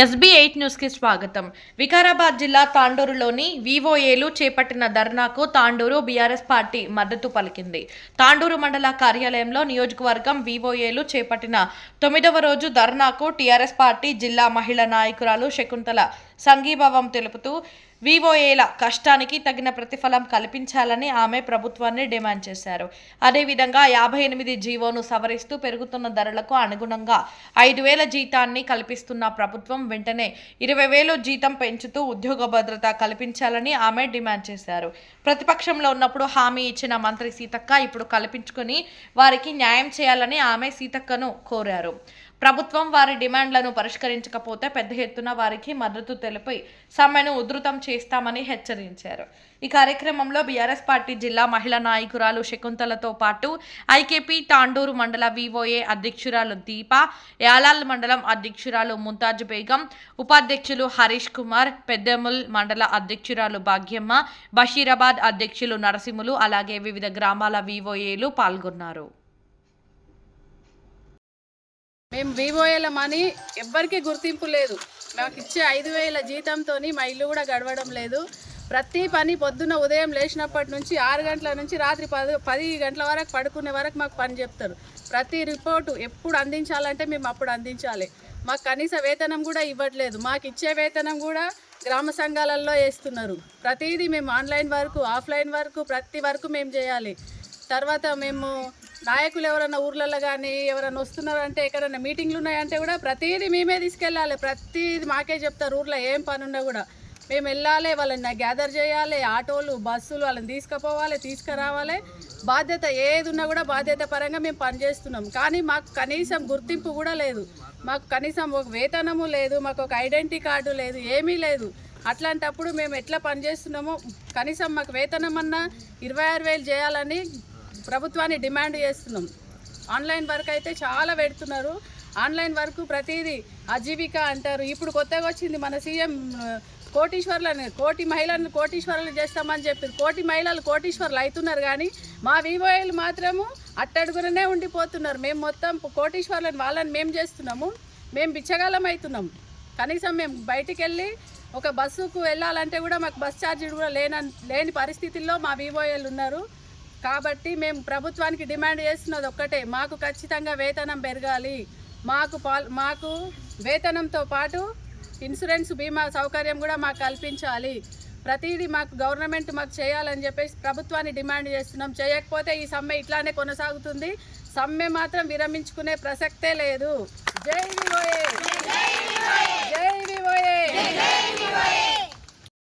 SB8 న్యూస్కి స్వాగతం. వికారాబాద్ జిల్లా తాండూరులోని వివోఏలు చేపట్టిన ధర్నాకు తాండూరు బీఆర్ఎస్ పార్టీ మద్దతు పలికింది. తాండూరు మండల కార్యాలయంలో నియోజకవర్గం వివోఏలు చేపట్టిన 9వ రోజు ధర్నాకు టీఆర్ఎస్ పార్టీ జిల్లా మహిళా నాయకురాలు శకుంతల సంఘీభావం తెలుపుతూ వివోఏల కష్టానికి తగిన ప్రతిఫలం కల్పించాలని ఆమె ప్రభుత్వాన్ని డిమాండ్ చేశారు. అదేవిధంగా 58 జీవోను సవరిస్తూ పెరుగుతున్న ధరలకు అనుగుణంగా 5,000 జీతాన్ని కల్పిస్తున్న ప్రభుత్వం వెంటనే 20,000 జీతం పెంచుతూ ఉద్యోగ భద్రత కల్పించాలని ఆమె డిమాండ్ చేశారు. ప్రతిపక్షంలో ఉన్నప్పుడు హామీ ఇచ్చిన మంత్రి సీతక్క ఇప్పుడు కల్పించుకొని వారికి న్యాయం చేయాలని ఆమె సీతక్కను కోరారు. ప్రభుత్వం వారి డిమాండ్లను పరిష్కరించకపోతే పెద్ద ఎత్తున వారికి మద్దతు తెలిపి సమ్మెను ఉధృతం చేస్తామని హెచ్చరించారు. ఈ కార్యక్రమంలో బీఆర్ఎస్ పార్టీ జిల్లా మహిళా నాయకురాలు శకుంతలతో పాటు ఐకేపీ తాండూరు మండల వివోఏ అధ్యక్షురాలు దీప, యాలాల్ మండలం అధ్యక్షురాలు ముంతాజ్ బేగం, ఉపాధ్యక్షులు హరీష్ కుమార్, పెద్దముల్ మండల అధ్యక్షురాలు భాగ్యమ్మ, బషీరాబాద్ అధ్యక్షులు నరసింహులు, అలాగే వివిధ గ్రామాల వివోఏలు పాల్గొన్నారు. మేము వివోఏలమని ఎవ్వరికీ గుర్తింపు లేదు. మాకు ఇచ్చే 5,000 జీతంతో మా ఇల్లు కూడా గడవడం లేదు. ప్రతి పని పొద్దున్న ఉదయం లేచినప్పటి నుంచి 6 గంటల నుంచి రాత్రి 10 గంటల వరకు పడుకునే వరకు మాకు పని చెప్తారు. ప్రతి రిపోర్టు ఎప్పుడు అందించాలంటే మేము అప్పుడు అందించాలి. మాకు కనీస వేతనం కూడా ఇవ్వట్లేదు. మాకు ఇచ్చే వేతనం కూడా గ్రామ సంఘాలలో వేస్తున్నారు. ప్రతిదీ మేము ఆన్లైన్ వర్క్, ఆఫ్లైన్ వర్క్, ప్రతి వర్క్ మేము చేయాలి. తర్వాత మేము నాయకులు ఎవరైనా ఊర్లలో కానీ ఎవరైనా వస్తున్నారంటే ఎక్కడైనా మీటింగ్లు ఉన్నాయంటే కూడా ప్రతిదీ మేమే తీసుకెళ్ళాలి. ప్రతిదీ మాకే చెప్తారు. ఊర్లో ఏం పని ఉన్నా కూడా మేము వెళ్ళాలి, వాళ్ళని గ్యాదర్ చేయాలి. ఆటోలు, బస్సులు వాళ్ళని తీసుకుపోవాలి, తీసుకురావాలి. బాధ్యత ఏది ఉన్నా కూడా బాధ్యత పరంగా మేము పనిచేస్తున్నాం. కానీ మాకు కనీసం గుర్తింపు కూడా లేదు. మాకు కనీసం ఒక వేతనము లేదు, మాకు ఒక ఐడెంటిటీ కార్డు లేదు, ఏమీ లేదు. అట్లాంటప్పుడు మేము ఎట్లా పనిచేస్తున్నామో కనీసం మాకు వేతనం అన్నా 26,000 చేయాలని ప్రభుత్వాన్ని డిమాండ్ చేస్తున్నాం. ఆన్లైన్ వర్క్ అయితే చాలా పెడుతున్నారు. ఆన్లైన్ వర్క్ ప్రతిదీ ఆజీవిక అంటారు. ఇప్పుడు కొత్తగా వచ్చింది మన సీఎం కోటీశ్వర్లని, కోటి మహిళలను కోటీశ్వరులు చేస్తామని చెప్పి కోటి మహిళలు కోటీశ్వర్లు అవుతున్నారు. కానీ మా వివోఏలు మాత్రము అట్టడుగుననే ఉండిపోతున్నారు. మేము మొత్తం కోటీశ్వర్లను వాళ్ళని మేము చేస్తున్నాము. మేము బిచ్చగాలం అవుతున్నాం. కనీసం మేము బయటికి వెళ్ళి ఒక బస్సుకు వెళ్ళాలంటే కూడా మాకు బస్ ఛార్జీ కూడా లేని పరిస్థితుల్లో మా వివోఏలు ఉన్నారు. కాబట్టి మేము ప్రభుత్వానికి డిమాండ్ చేస్తున్నది ఒక్కటే, మాకు ఖచ్చితంగా వేతనం పెరగాలి. మాకు వేతనంతో పాటు ఇన్సూరెన్స్ బీమా సౌకర్యం కూడా మాకు కల్పించాలి. ప్రతిదీ మాకు గవర్నమెంట్ మాకు చేయాలని చెప్పేసి ప్రభుత్వాన్ని డిమాండ్ చేస్తున్నాం. చేయకపోతే ఈ సమ్మె ఇట్లానే కొనసాగుతుంది. సమ్మె మాత్రం విరమించుకునే ప్రసక్తే లేదు. జై వివోఏ, జై వివోఏ.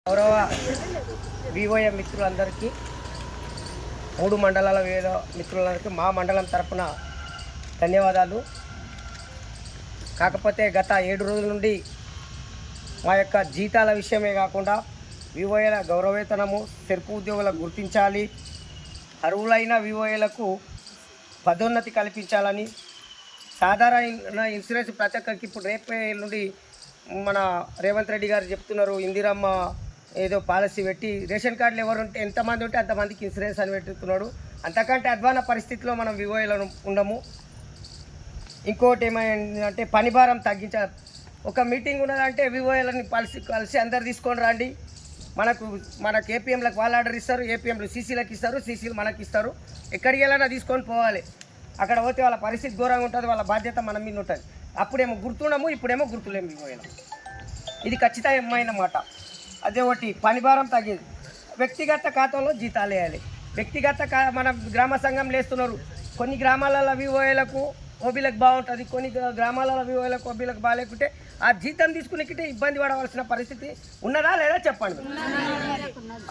గౌరవ వివోఏ మిత్రులందరికీ, 3 మండలాల వేద మిత్రులందరికీ మా మండలం తరపున ధన్యవాదాలు. కాకపోతే గత 7 రోజుల నుండి మా యొక్క జీతాల విషయమే కాకుండా వివోఏల గౌరవవేతనము, సెర్పు ఉద్యోగులకు గుర్తించాలి, అర్హులైన వివోఏలకు పదోన్నతి కల్పించాలని, సాధారణ ఇన్సూరెన్స్ ప్రతి ఒక్కరికి ఇప్పుడు రేపే నుండి మన రేవంత్ రెడ్డి గారు చెప్తున్నారు, ఇందిరమ్మ ఏదో పాలసీ పెట్టి రేషన్ కార్డులు ఎవరుంటే ఎంతమంది ఉంటే అంతమందికి ఇన్సూరెన్స్ అని పెట్టుతున్నాడు. అంతకంటే అధ్వాన పరిస్థితిలో మనం వివోఏలను ఉండము. ఇంకోటి ఏమైందంటే పని భారం తగ్గించాలి. ఒక మీటింగ్ ఉన్నదంటే వివోఏలని కలిసి అందరు తీసుకొని రండి. మనకు ఏపీఎంలకు వాళ్ళు ఆర్డర్ ఇస్తారు, ఏపీఎంలు సీసీలకు ఇస్తారు, సీసీలు మనకి ఇస్తారు. ఎక్కడికి వెళ్ళినా తీసుకొని పోవాలి. అక్కడ పోతే వాళ్ళ పరిస్థితి ఘోరంగా ఉంటుంది, వాళ్ళ బాధ్యత మన మీద ఉంటుంది. అప్పుడేమో గుర్తుండము, ఇప్పుడేమో గుర్తులేము వివోఏలు. ఇది ఖచ్చితమైన మాట. అదే ఒకటి పని భారం తగ్గింది. వ్యక్తిగత ఖాతాలో జీతాలు వేయాలి. మన గ్రామ సంఘం లేస్తున్నారు. కొన్ని గ్రామాలలో వివోఏలకు ఓబీలకు బాగుంటుంది, కొన్ని గ్రామాలలో వివోఏలకు ఓబీలకు బాగాలేకుంటే ఆ జీతం తీసుకునేకితే ఇబ్బంది పడవలసిన పరిస్థితి ఉన్నదా లేదా చెప్పండి.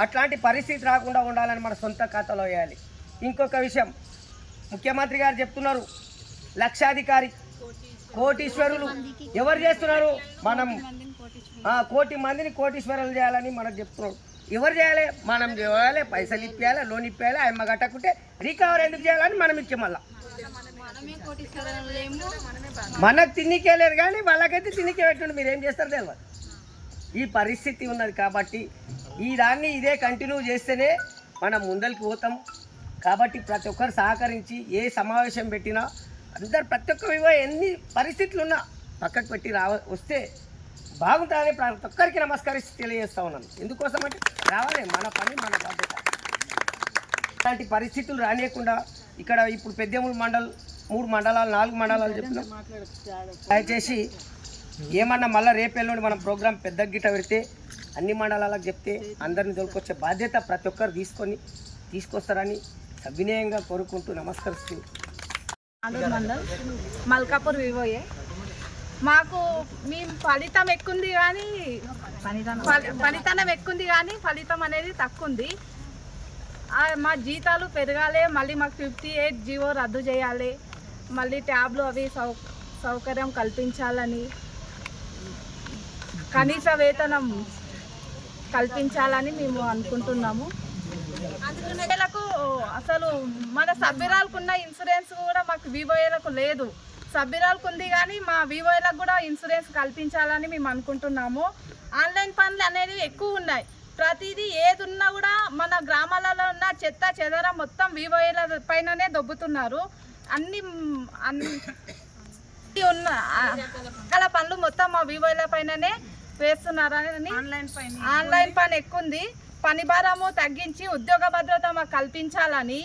అట్లాంటి పరిస్థితి రాకుండా ఉండాలని మన సొంత ఖాతాలో వేయాలి. ఇంకొక విషయం, ముఖ్యమంత్రి గారు చెప్తున్నారు లక్షాధికారి, కోటీశ్వరులు ఎవరు చేస్తున్నారు? మనం 1 కోటి మందిని కోటీశ్వరులు చేయాలని మనకు చెప్తున్నాడు. ఎవరు చేయాలి? మనం చేయాలి, పైసలు ఇప్పించాలి, లోన్ ఇప్పించాలి. అమ్మ కట్టకుంటే రికవర్ ఎందుకు చేయాలని మనం ఇచ్చే మళ్ళీ మనకు తిన్నికే లేరు, కానీ వాళ్ళకైతే తిన్నికే పెట్టండి. మీరు ఏం చేస్తారు తెలియదు. ఈ పరిస్థితి ఉన్నది కాబట్టి ఇదే కంటిన్యూ చేస్తేనే మనం ముందరికి పోతాం. కాబట్టి ప్రతి ఒక్కరు సహకరించి ఏ సమావేశం పెట్టినా అందరు ప్రతి ఒక్క ఎన్ని పరిస్థితులు ఉన్నా పక్కకు పెట్టి వస్తే బాగుంటుందని ప్రతి ఒక్కరికి నమస్కరిస్తూ తెలియజేస్తా ఉన్నాను. ఎందుకోసం అంటే రావాలి, మన పని మన బాధ్యత. ఇలాంటి పరిస్థితులు రానియకుండా ఇక్కడ ఇప్పుడు పెద్దేముల మండల్ 3 మండలాలు 4 మండలాలు చెప్పినాం. దయచేసి ఏమన్నా మళ్ళీ రేపెల్లుండి మనం ప్రోగ్రాం పెద్ద గిట్ట పెడితే అన్ని మండలాలకు చెప్తే అందరిని తోలుకొచ్చే బాధ్యత ప్రతి ఒక్కరు తీసుకొస్తారని సవినయంగా కోరుకుంటూ నమస్కరిస్తూ మండల్ మల్కాపూర్ వివోయే. మాకు మేము ఫలితం ఎక్కుంది కానీ ఫలితనం ఎక్కుంది కానీ ఫలితం అనేది తక్కువ ఉంది. మా జీతాలు పెరగాలి, మళ్ళీ మాకు 58 జీవో రద్దు చేయాలి, మళ్ళీ ట్యాబ్లు అవి సౌకర్యం కల్పించాలని, కనీస వేతనం కల్పించాలని మేము అనుకుంటున్నాము. అందుకు అసలు మన సభ్యురాలకున్న ఇన్సూరెన్స్ కూడా మాకు వివోఏలకు లేదు. సభ్యురాలకు ఉంది కానీ మా వివోఏలకు కూడా ఇన్సూరెన్స్ కల్పించాలని మేము అనుకుంటున్నాము. ఆన్లైన్ పనులు అనేవి ఎక్కువ ఉన్నాయి. ప్రతిదీ ఏది ఉన్నా కూడా మన గ్రామాలలో ఉన్న చెత్త చెదరం మొత్తం వివోఏల పైననే దొబ్బుతున్నారు. అన్ని ఉన్న అక్కడ పనులు మొత్తం మా వివోఏల పైననే వేస్తున్నారని ఆన్లైన్ పని ఎక్కువ ఉంది. పని భారము తగ్గించి ఉద్యోగ భద్రత మాకు కల్పించాలని,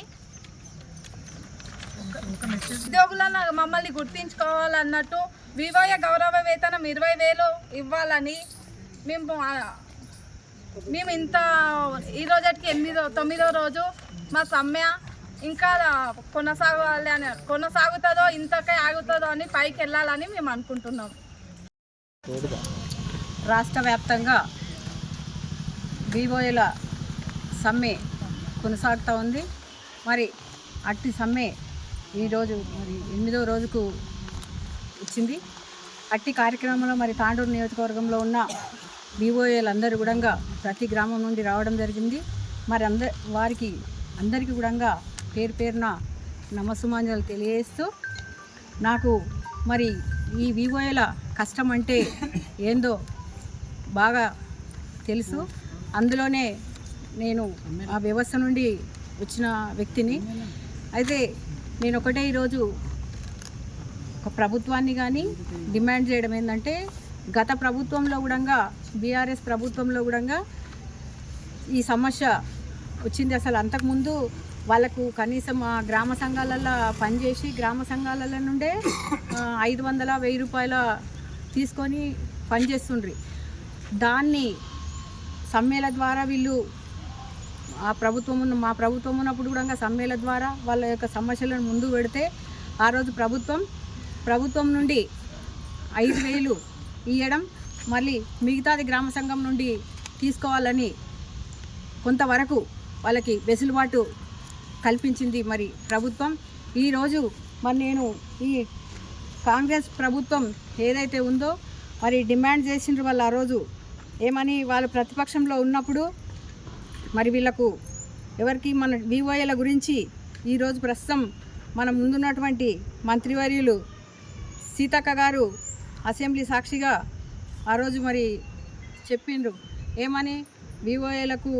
ఉద్యోగులను మమ్మల్ని గుర్తించుకోవాలన్నట్టు వివోఏ గౌరవ వేతనం 20,000 ఇవ్వాలని మేము ఇంత ఈ రోజుకి 9వ రోజు మా సమ్మె ఇంకా కొనసాగుతుందో ఇంతకే ఆగుతుందో అని పైకి వెళ్ళాలని మేము అనుకుంటున్నాం. రాష్ట్ర వ్యాప్తంగా వివోఏల సమ్మె కొనసాగుతూ ఉంది. మరి అట్టి సమ్మె ఈరోజు మరి 8వ రోజుకు వచ్చింది. అట్టి కార్యక్రమంలో మరి తాండూరు నియోజకవర్గంలో ఉన్న వివోఏలందరూ కూడా ప్రతి గ్రామం నుండి రావడం జరిగింది. మరి వారికి అందరికీ కూడా పేరు పేరున నమస్సుమాంజలు తెలియజేస్తూ, నాకు మరి ఈ వివోఏల కష్టం అంటే ఏందో బాగా తెలుసు. అందులోనే నేను ఆ వ్యవస్థ నుండి వచ్చిన వ్యక్తిని. అయితే నేను ఒకటే ఈరోజు ఒక ప్రభుత్వాన్ని కానీ డిమాండ్ చేయడం ఏంటంటే, గత ప్రభుత్వంలో కూడా బీఆర్ఎస్ ప్రభుత్వంలో కూడా ఈ సమస్య వచ్చింది. అసలు అంతకుముందు వాళ్ళకు కనీసం గ్రామ సంఘాలలో పనిచేసి గ్రామ సంఘాలలో నుండే 500-1000 రూపాయల తీసుకొని పనిచేస్తుండ్రి. దాన్ని సమ్మెల ద్వారా వీళ్ళు మా ప్రభుత్వం ఉన్నప్పుడు కూడా సమ్మెల ద్వారా వాళ్ళ యొక్క సమస్యలను ముందు పెడితే ఆ రోజు ప్రభుత్వం నుండి 5,000 ఇవ్వడం, మళ్ళీ మిగతాది గ్రామ సంఘం నుండి తీసుకోవాలని కొంతవరకు వాళ్ళకి వెసులుబాటు కల్పించింది మరి ప్రభుత్వం. ఈరోజు మరి నేను ఈ కాంగ్రెస్ ప్రభుత్వం ఏదైతే ఉందో మరి డిమాండ్ చేసిండ్రు వాళ్ళు ఆ రోజు ఏమని, వాళ్ళు ప్రతిపక్షంలో ఉన్నప్పుడు మరి వీళ్ళకు ఎవరికి మన వివోఏల గురించి ఈరోజు ప్రస్తుతం మన ముందున్నటువంటి మంత్రివర్యులు సీతక్క గారు అసెంబ్లీ సాక్షిగా ఆ రోజు మరి చెప్పిండ్రు. ఏమని, వివోఏలకు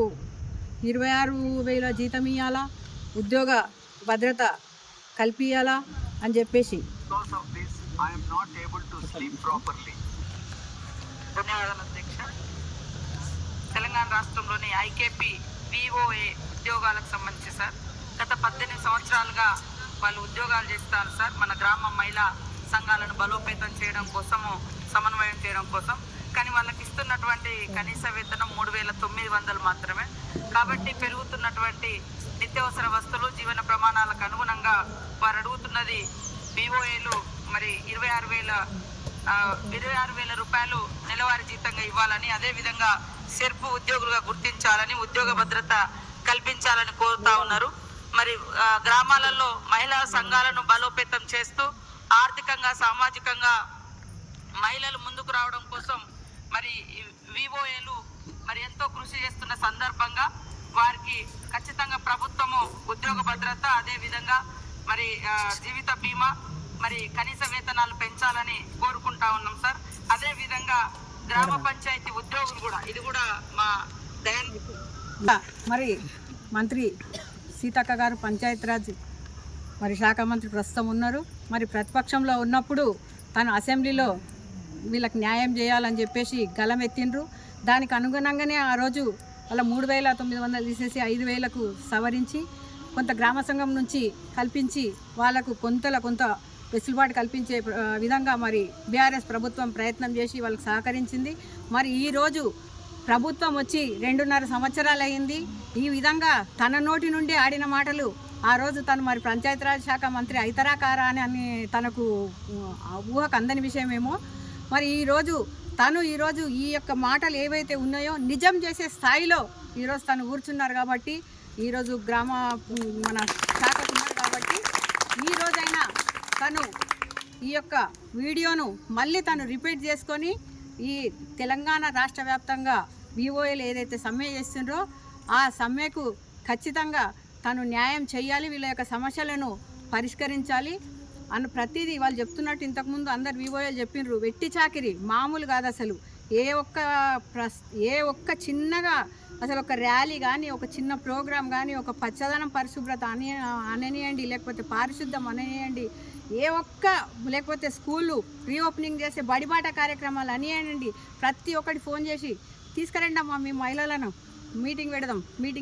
26,000 జీతం ఇవ్వాలా, ఉద్యోగ భద్రత కల్పించాలా అని చెప్పేసి. ధన్యవాదాలు అధ్యక్ష. తెలంగాణ రాష్ట్రంలోని ఐకేపీ వివోఏ ఉద్యోగాలకు సంబంధించి సార్ గత 18 సంవత్సరాలుగా వాళ్ళు ఉద్యోగాలు చేస్తారు సార్. మన గ్రామ మహిళా సంఘాలను బలోపేతం చేయడం కోసము, సమన్వయం చేయడం కోసం. కానీ వాళ్ళకి ఇస్తున్నటువంటి కనీస వేతనం 3,900 మాత్రమే. కాబట్టి పెరుగుతున్నటువంటి నిత్యావసర వస్తువులు, జీవన ప్రమాణాలకు అనుగుణంగా వారు అడుగుతున్నది వివోఏలు మరి 26,000 రూపాయలు నెలవారీ జీతంగా ఇవ్వాలని, అదేవిధంగా సెర్పు ఉద్యోగులుగా గుర్తించాలని, ఉద్యోగ భద్రత కల్పించాలని కోరుతా ఉన్నారు. మరి గ్రామాలలో మహిళా సంఘాలను బలోపేతం చేస్తూ ఆర్థికంగా, సామాజికంగా మహిళలు ముందుకు రావడం కోసం మరి వివోఏలు మరి ఎంతో కృషి చేస్తున్న సందర్భంగా వారికి ఖచ్చితంగా ప్రభుత్వము ఉద్యోగ భద్రత, అదేవిధంగా మరి జీవిత బీమా, మరి కనీస వేతనాలు పెంచాలని కోరుకుంటా ఉన్నాం సార్. అదేవిధంగా గ్రామ పంచాయతీ ఉద్యోగులు కూడా, ఇది కూడా మా మరి మంత్రి సీతక్క గారు పంచాయతీరాజ్ మరి శాఖ మంత్రి ప్రస్తుతం ఉన్నారు. మరి ప్రతిపక్షంలో ఉన్నప్పుడు తను అసెంబ్లీలో వీళ్ళకి న్యాయం చేయాలని చెప్పేసి గలమెత్తిండ్రు. దానికి అనుగుణంగానే ఆ రోజు వాళ్ళ 3,900 తీసేసి 5,000కు సవరించి కొంత గ్రామ సంఘం నుంచి కల్పించి వాళ్ళకు కొంత వెసులుబాటు కల్పించే విధంగా మరి బీఆర్ఎస్ ప్రభుత్వం ప్రయత్నం చేసి వాళ్ళకి సహకరించింది. మరి ఈరోజు ప్రభుత్వం వచ్చి 2.5 సంవత్సరాలు అయింది. ఈ విధంగా తన నోటి నుండి ఆడిన మాటలు ఆ రోజు తను మరి పంచాయతీరాజ్ శాఖ మంత్రి అయితరా కారా అని తనకు ఊహకు అందని విషయమేమో. మరి ఈరోజు ఈ యొక్క మాటలు ఏవైతే ఉన్నాయో నిజం చేసే స్థాయిలో ఈరోజు తను కూర్చున్నారు కాబట్టి, ఈరోజు మన శాఖకు ఉన్నారు కాబట్టి ఈరోజైనా తను ఈ యొక్క వీడియోను మళ్ళీ తను రిపీట్ చేసుకొని ఈ తెలంగాణ రాష్ట్ర వ్యాప్తంగా వివోఏలు ఏదైతే సమ్మె చేస్తుండ్రో ఆ సమ్మెకు ఖచ్చితంగా తను న్యాయం చేయాలి, వీళ్ళ యొక్క సమస్యలను పరిష్కరించాలి అన్న ప్రతిదీ వాళ్ళు చెప్తున్నట్టు ఇంతకుముందు అందరు వివోఏలు చెప్పిండ్రు. వెట్టి చాకిరి మామూలు కాదు అసలు. ఏ ఒక్క చిన్నగా అసలు ఒక ర్యాలీ కానీ, ఒక చిన్న ప్రోగ్రాం కానీ, ఒక పచ్చదనం పరిశుభ్రత అననియండి, లేకపోతే పారిశుద్ధం అననియండి, లేకపోతే స్కూళ్ళు రీఓపెనింగ్ చేసే బడిబాట కార్యక్రమాలు అనియండి, ప్రతి ఒక్కటి ఫోన్ చేసి తీసుకురండి అమ్మా మీ మహిళలను మీటింగ్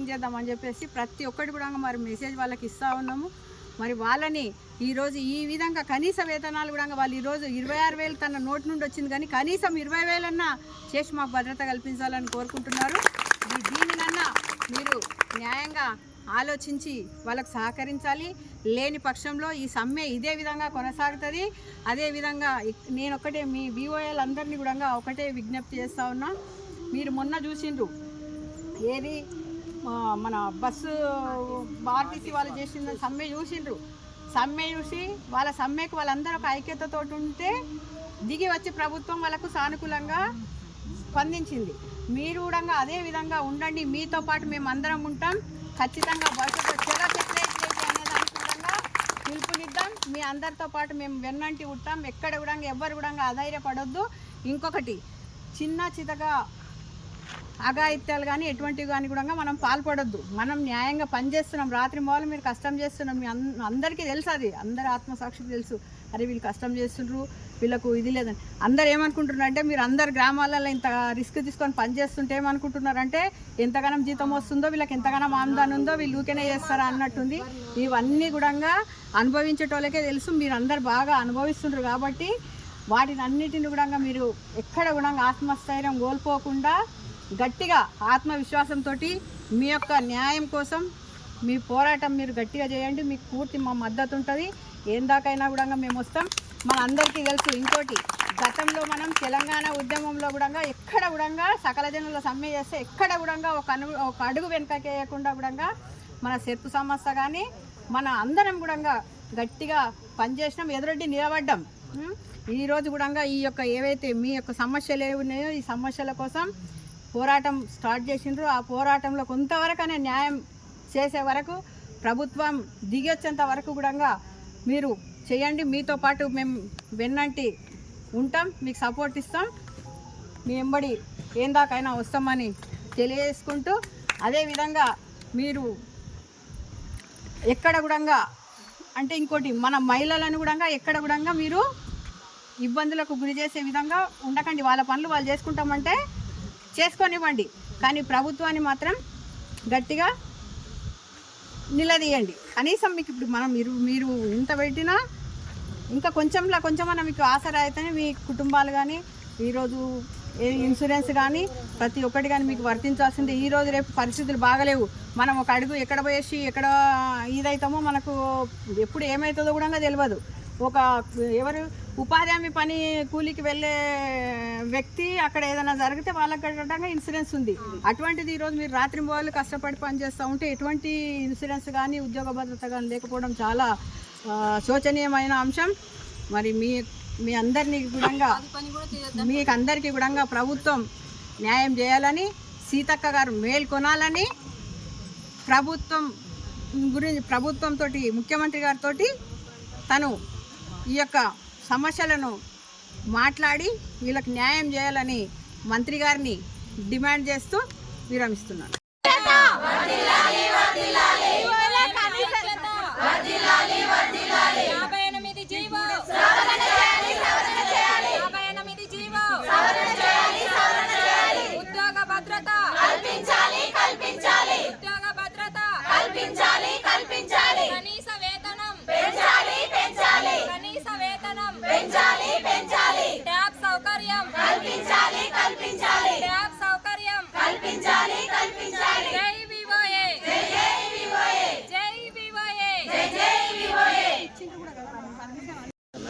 చేద్దాం అని చెప్పేసి ప్రతి ఒక్కటి కూడా మరి మెసేజ్ వాళ్ళకి ఇస్తూ ఉన్నాము. మరి వాళ్ళని ఈరోజు ఈ విధంగా కనీస వేతనాలు కూడా వాళ్ళు ఈరోజు 26,000 తన నోటి నుండి వచ్చింది, కానీ కనీసం 20,000 అన్నా చేసి మాకు భద్రత కల్పించాలని కోరుకుంటున్నారు. దీనినన్నా మీరు న్యాయంగా ఆలోచించి వాళ్ళకు సహకరించాలి. లేని పక్షంలో ఈ సమ్మె ఇదే విధంగా కొనసాగుతుంది. అదేవిధంగా నేను ఒకటే మీ వివోఏలు అందరినీ కూడా ఒకటే విజ్ఞప్తి చేస్తూ ఉన్నా. మీరు మొన్న చూసిండ్రు ఏది మన బస్సు ఆర్టీసీ వాళ్ళు చేసిన సమ్మె చూసిండ్రు. సమ్మె చూసి వాళ్ళ సమ్మెకు వాళ్ళందరూ ఒక ఐక్యతతో ఉంటే దిగి వచ్చి ప్రభుత్వం వాళ్ళకు సానుకూలంగా స్పందించింది. మీరు కూడా అదే విధంగా ఉండండి, మీతో పాటు మేము అందరం ఉంటాం. ఖచ్చితంగా భవిష్యత్తులో చలో సెక్రటరీ అనేదానికి కూడా పిలుపునిద్దాం. మీ అందరితో పాటు మేము వెన్నంటి ఉంటాం. ఎక్కడ కూడా ఎవ్వరు కూడా అధైర్యపడొద్దు. ఇంకొకటి చిన్న చితగా అఘాయిత్యాలు కానీ ఎటువంటివి కానీ కూడా మనం పాల్పడొద్దు. మనం న్యాయంగా పనిచేస్తున్నాం, రాత్రి మొదలు మీరు కష్టం చేస్తున్నాం. మీ అందరికీ తెలుసు, అది అందరి ఆత్మసాక్షికి తెలుసు. అరే వీళ్ళు కష్టం చేస్తుండ్రు, వీళ్ళకు ఇది లేదని అందరు ఏమనుకుంటున్నారంటే, మీరు అందరు గ్రామాలలో ఇంత రిస్క్ తీసుకొని పనిచేస్తుంటే ఏమనుకుంటున్నారంటే ఎంతగానం జీతం వస్తుందో, వీళ్ళకి ఎంతగానం ఆమ్దాన్ ఉందో, వీళ్ళు ఊరికేనే చేస్తారా అన్నట్టుంది. ఇవన్నీ కూడా అనుభవించేటోళ్ళకే తెలుసు. మీరు అందరు బాగా అనుభవిస్తుండ్రు కాబట్టి వాటిని అన్నిటిని కూడా మీరు ఎక్కడ కూడా ఆత్మస్థైర్యం కోల్పోకుండా గట్టిగా ఆత్మవిశ్వాసంతో మీ యొక్క న్యాయం కోసం మీ పోరాటం మీరు గట్టిగా చేయండి. మీకు పూర్తి మా మద్దతు ఉంటుంది. ఏం దాకైనా కూడా మేము వస్తాం. మన అందరికీ తెలుసు. ఇంకోటి, గతంలో మనం తెలంగాణ ఉద్యమంలో కూడా ఎక్కడ కూడా సకల జనుల సమ్మె చేస్తే ఎక్కడ కూడా ఒక అడుగు వెనకకేయకుండా కూడా మన సెర్పు సంస్థ కానీ మన అందరం కూడా గట్టిగా పనిచేసినాం, ఎదురొడ్డి నిలబడ్డాం. ఈరోజు కూడా ఈ యొక్క ఏవైతే మీ యొక్క సమస్యలు ఏవి ఉన్నాయో ఈ సమస్యల కోసం పోరాటం స్టార్ట్ చేసిండ్రు. ఆ పోరాటంలో కొంతవరకనే న్యాయం చేసే వరకు, ప్రభుత్వం దిగొచ్చేంత వరకు కూడా మీరు చేయండి. మీతో పాటు మేము వెన్నంటి ఉంటాం, మీకు సపోర్ట్ ఇస్తాం, మీ వెంబడి ఏం దాకైనా వస్తామని తెలియజేసుకుంటూ, అదేవిధంగా మీరు ఎక్కడ కూడా అంటే ఇంకోటి, మన మహిళలను కూడా ఎక్కడ కూడా మీరు ఇబ్బందులకు గురి చేసే విధంగా ఉండకండి. వాళ్ళ పనులు వాళ్ళు చేసుకుంటామంటే చేసుకొనివ్వండి, కానీ ప్రభుత్వాన్ని మాత్రం గట్టిగా నిలదీయండి. కనీసం మీకు ఇప్పుడు మీరు ఇంత పెట్టినా ఇంకా కొంచెమన్నా మీకు ఆసరా అయితేనే మీ కుటుంబాలు కానీ ఈరోజు ఇన్సూరెన్స్ కానీ ప్రతి ఒక్కటి కానీ మీకు వర్తించాల్సిందే. ఈరోజు రేపు పరిస్థితులు బాగలేవు. మనం ఒక అడుగు ఎక్కడ పోయేసి ఎక్కడ ఇదవుతామో మనకు ఎప్పుడు ఏమవుతుందో కూడా తెలియదు. ఎవరు ఉపాధి హామీ పని కూలికి వెళ్ళే వ్యక్తి అక్కడ ఏదైనా జరిగితే వాళ్ళకి కట్టడంగా ఇన్సూరెన్స్ ఉంది. అటువంటిది ఈరోజు మీరు రాత్రి మొదలు కష్టపడి పనిచేస్తూ ఉంటే ఎటువంటి ఇన్సూరెన్స్ కానీ ఉద్యోగ భద్రత కానీ లేకపోవడం చాలా శోచనీయమైన అంశం. మరి మీ అందరినీ కూడా మీకు అందరికీ కూడా ప్రభుత్వం న్యాయం చేయాలని, సీతక్క గారు మేల్కొనాలని ప్రభుత్వంతో ముఖ్యమంత్రి గారితో తను ఈ యొక్క సమస్యలను మాట్లాడి వీళ్ళకి న్యాయం చేయాలని మంత్రి గారిని డిమాండ్ చేస్తూ విరమిస్తున్నాను. GO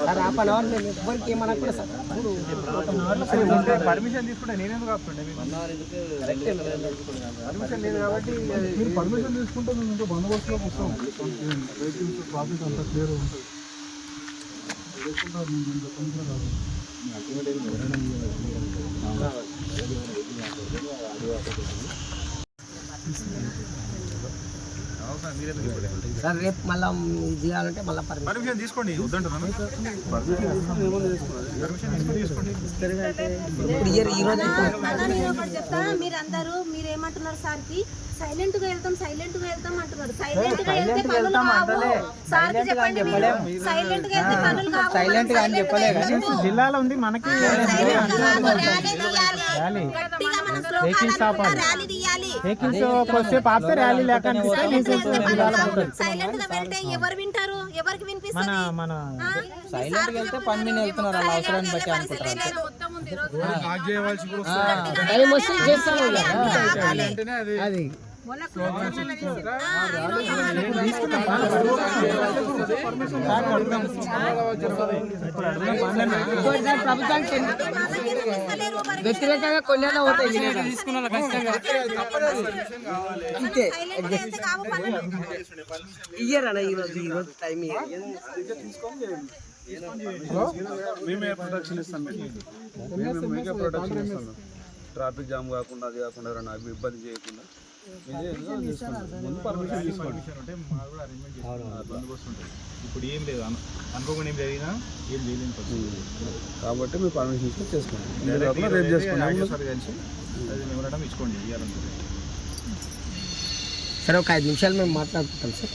sir half an hour మేము ఎవరికి ఏమనకుండా సార్ పర్మిషన్ తీసుకుంటే నేనేందుకు ఆపుతుండే పర్మిషన్ లేదు కాబట్టి మీరు పర్మిషన్ తీసుకుంటే మేము ఇంకా బందోబస్తులోకి వస్తాం వెహికల్స్ ట్రాఫిక్ అంతా క్లియర్ ఉంటుంది సార్ రేపు మళ్ళీ ఇది చేయాలంటే మళ్ళీ పర్మిషన్ తీసుకోండి వద్దంటున్నాను ఇప్పుడు ఈ రోజు చెప్తా మీరందరూ మీరేమంటున్నారు సార్కి సైలెంట్ గా వెళ్తాం అంటున్నారు. సైలెంట్ గా వెళ్తే పనులు కావు. సార్కి చెప్పండి సైలెంట్ గా వెళ్తే పనులు కావు. సైలెంట్ గా అని చెప్పలేదు జిల్లాలో ఉంది మనకి సైలెంట్ గా వెళ్తే ఎవరు వింటారు, ఎవరికి వినిపిస్తుంది? సైలెంట్ గా వెళ్తే పని మీద వెళ్తున్నారు అలా అవసరాన్ని బట్టి అనుకుంటారు. ప్రభుత్వానికి వ్యతిరేకంగా కొన్ని తీసుకున్నారు అంతే ఇయ్యరన్నా ఈరోజు టైం మేమే ప్రొటెక్షన్ ఇస్తాం మేమే ప్రొటెక్షన్ ఇస్తాం ట్రాఫిక్ జామ్ కాకుండా అది కాకుండా ఎవరైనా ఇబ్బంది చేయకుండా ముందు పర్మిషన్ తీసుకోండి ఇప్పుడు ఏం లేదు అనుకోకుండా ఏం జరిగినా ఏం చేయలేని కాబట్టి మీరు పర్మిషన్ తీసుకొని చేసుకోండి రేపు చేసుకోండి సార్ కలిసి అది మెమోరాండం ఇచ్చుకోండి ఇవ్వాలనుకుంటే సరే ఒక 5 నిమిషాలు మేము మాట్లాడుకుంటాం సార్.